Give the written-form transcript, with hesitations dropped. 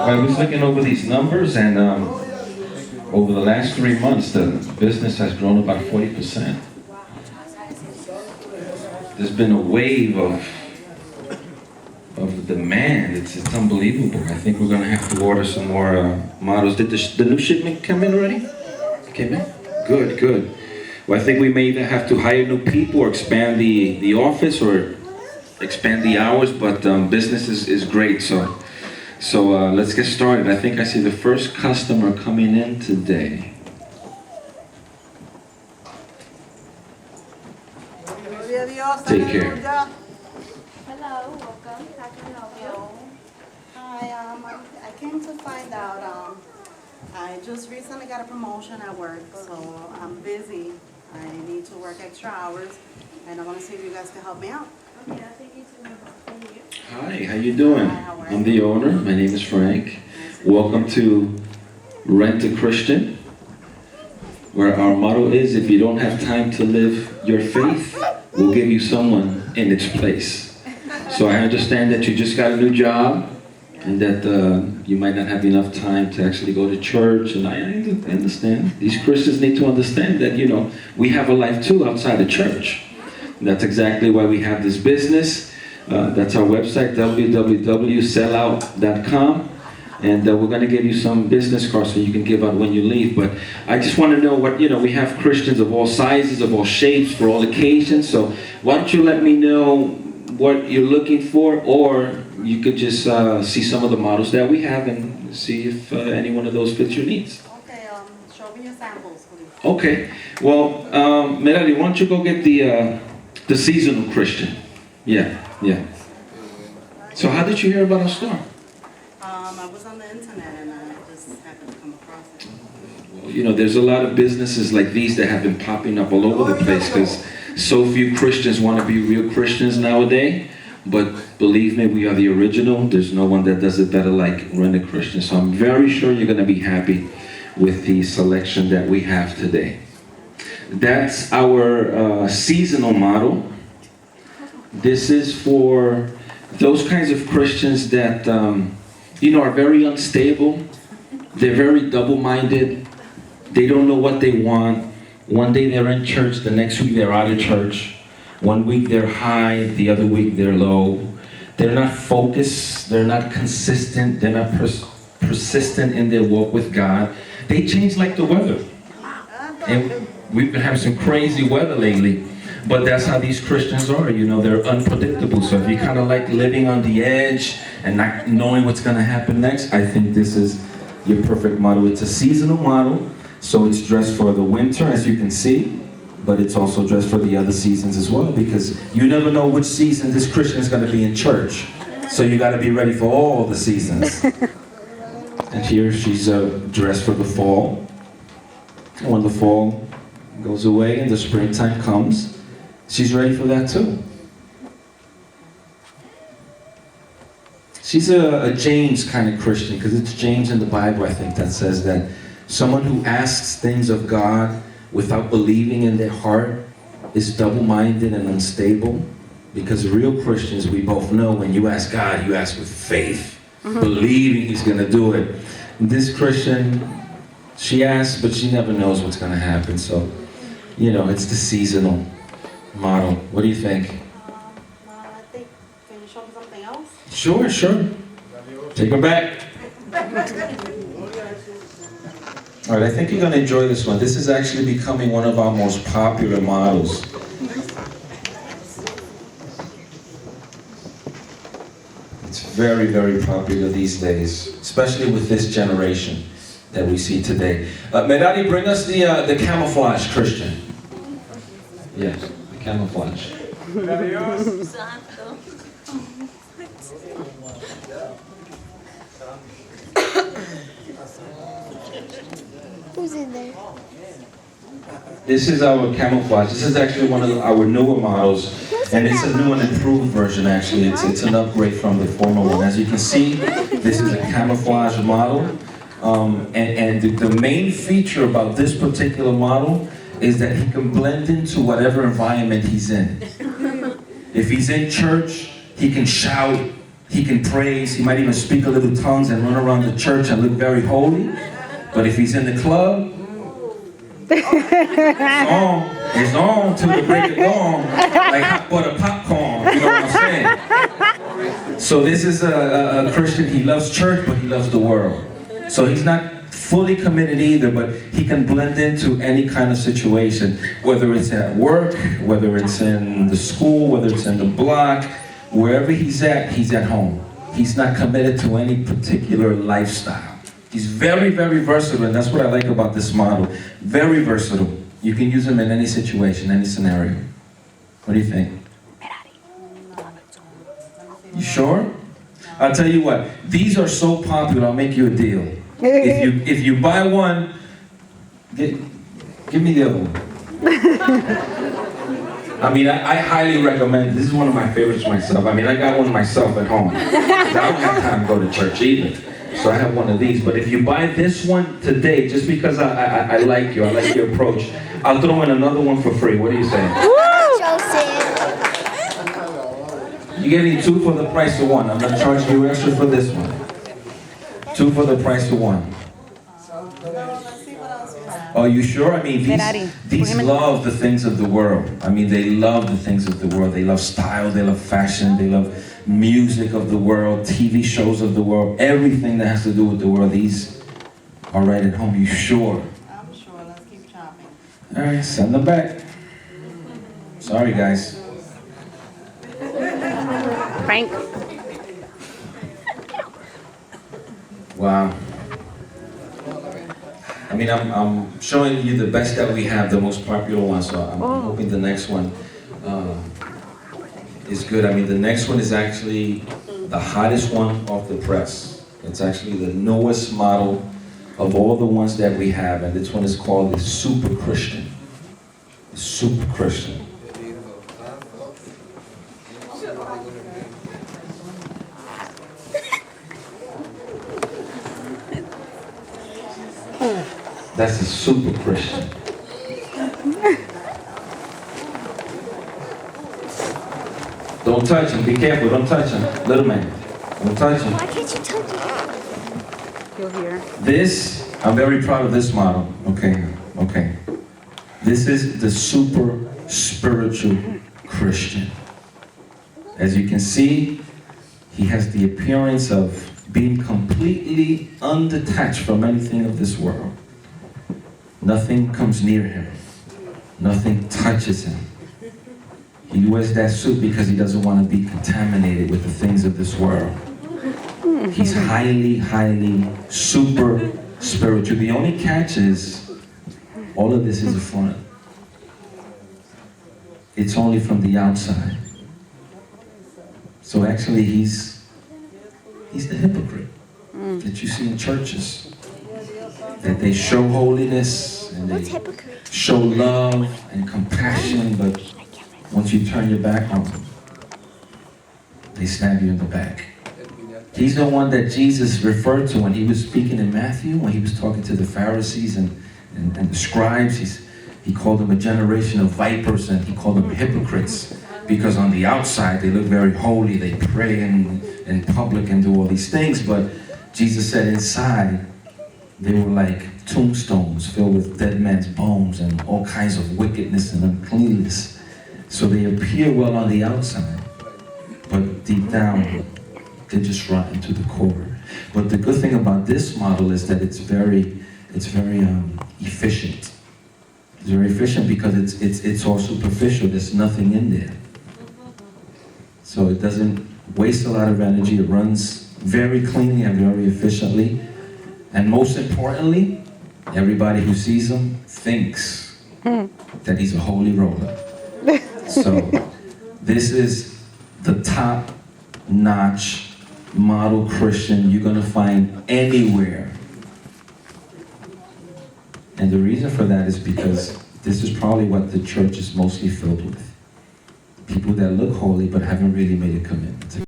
I was looking over these numbers, and over the last 3 months, the business has grown about 40%. There's been a wave of demand. It's unbelievable. I think we're going to have to order some more models. Did the new shipment come in already? It came in? Good, good. Well, I think we may either have to hire new people or expand the office or expand the hours, but business is great. So let's get started. I think I see the first customer coming in today. Take care. Hello, welcome. How can I help you? Hi, I came to find out, I just recently got a promotion at work, so I'm busy. I need to work extra hours, and I want to see if you guys can help me out. Okay, I'll take you to my boss. Thank you. Hi, how you doing? Hi, how are you? I'm the owner. My name is Frank. Welcome to Rent a Christian, where our motto is, if you don't have time to live your faith, we'll give you someone in its place. So I understand that you just got a new job, and that you might not have enough time to actually go to church, and I understand. These Christians need to understand that, we have a life too outside of church. And that's exactly why we have this business. That's our website, www.sellout.com. And we're going to give you some business cards so you can give out when you leave. But I just want to know what, we have Christians of all sizes, of all shapes, for all occasions. So why don't you let me know what you're looking for, or you could just see some of the models that we have and see if any one of those fits your needs. Okay, show me your samples, please. Okay. Well, Merari, why don't you go get the seasonal Christian? Yeah. So how did you hear about our store? I was on the internet, and I just happened to come across it. Well, there's a lot of businesses like these that have been popping up all over the place because so few Christians want to be real Christians nowadays. But believe me, we are the original. There's no one that does it better like Rent a Christian. So I'm very sure you're going to be happy with the selection that we have today. That's our seasonal model. This is for those kinds of Christians that, are very unstable. They're very double-minded. They don't know what they want. One day they're in church, the next week they're out of church. One week they're high, the other week they're low. They're not focused, they're not consistent, they're not persistent in their walk with God. They change like the weather. And we've been having some crazy weather lately. But that's how these Christians are, they're unpredictable. So if you kind of like living on the edge and not knowing what's going to happen next, I think this is your perfect model. It's a seasonal model, so it's dressed for the winter, as you can see, but it's also dressed for the other seasons as well, because you never know which season this Christian is going to be in church. So you got to be ready for all the seasons. And here she's dressed for the fall. And when the fall goes away and the springtime comes, she's ready for that too. She's a James kind of Christian, because it's James in the Bible, I think, that says that someone who asks things of God without believing in their heart is double-minded and unstable. Because real Christians, we both know, when you ask God, you ask with faith, believing He's going to do it. And this Christian, she asks, but she never knows what's going to happen. So, it's the seasonal model. What do you think? I think, can you show me something else? Sure. Take her back. All right, I think you're going to enjoy this one. This is actually becoming one of our most popular models. It's very, very popular these days, especially with this generation that we see today. Merari, bring us the camouflage Christian. Yes, the camouflage. Who's in there? This is our camouflage. This is actually one of our newer models, and it's a new and improved version. Actually, it's an upgrade from the former one. As you can see, this is a camouflage model, and the main feature about this particular model is that he can blend into whatever environment he's in. If he's in church, he can shout He can praise. He might even speak a little tongues and run around the church and look very holy. But if he's in the club, it's on till the break of dawn, like hot butter popcorn. You know what I'm saying? So this is a Christian. He loves church, but he loves the world. So he's not fully committed either, but he can blend into any kind of situation, whether it's at work, whether it's in the school, whether it's in the block, wherever he's at home. He's not committed to any particular lifestyle. He's very, very versatile, and that's what I like about this model. Very versatile. You can use him in any situation, any scenario. What do you think? You sure? I'll tell you what, these are so popular, I'll make you a deal. If you buy one, give me the other one. I mean, I highly recommend, this is one of my favorites myself. I mean, I got one myself at home. I don't have time to go to church either. So I have one of these. But if you buy this one today, just because I like you, I like your approach, I'll throw in another one for free. What do you say? You get me 2 for the price of 1. I'm not charging you extra for this one. 2 for the price of 1. Oh, you sure? I mean, these love the things of the world. I mean, they love the things of the world. They love style, they love fashion, they love music of the world, TV shows of the world, everything that has to do with the world. These are right at home. You sure? I'm sure. Let's keep shopping. All right, send them back. Sorry, guys. Frank. Wow. I mean, I'm showing you the best that we have, the most popular one, so I'm hoping the next one is good. I mean, the next one is actually the hottest one off the press. It's actually the newest model of all the ones that we have, and this one is called the Super Christian. Super Christian. That's a Super Christian. Don't touch him. Be careful. Don't touch him. Little man. Don't touch him. Why can't you touch it? You'll hear. This, I'm very proud of this model. Okay. This is the super spiritual Christian. As you can see, he has the appearance of being completely undetached from anything of this world. Nothing comes near him. Nothing touches him. He wears that suit because he doesn't want to be contaminated with the things of this world. He's highly, super spiritual. The only catch is, all of this is a front. It's only from the outside. So actually he's the hypocrite that you see in churches. That they show holiness and they show love and compassion, but once you turn your back on them, they stab you in the back. He's the one that Jesus referred to when he was speaking in Matthew, when he was talking to the Pharisees and the scribes. He called them a generation of vipers, and he called them hypocrites, because on the outside they look very holy, they pray in public and do all these things, but Jesus said inside they were like tombstones filled with dead men's bones and all kinds of wickedness and uncleanness. So they appear well on the outside, but deep down they just rotten to the core. But the good thing about this model is that it's very efficient. It's very efficient because it's all superficial. There's nothing in there. So it doesn't waste a lot of energy. It runs very cleanly and very efficiently. And most importantly, everybody who sees him thinks that he's a holy roller. So this is the top-notch model Christian you're going to find anywhere. And the reason for that is because this is probably what the church is mostly filled with. People that look holy but haven't really made a commitment.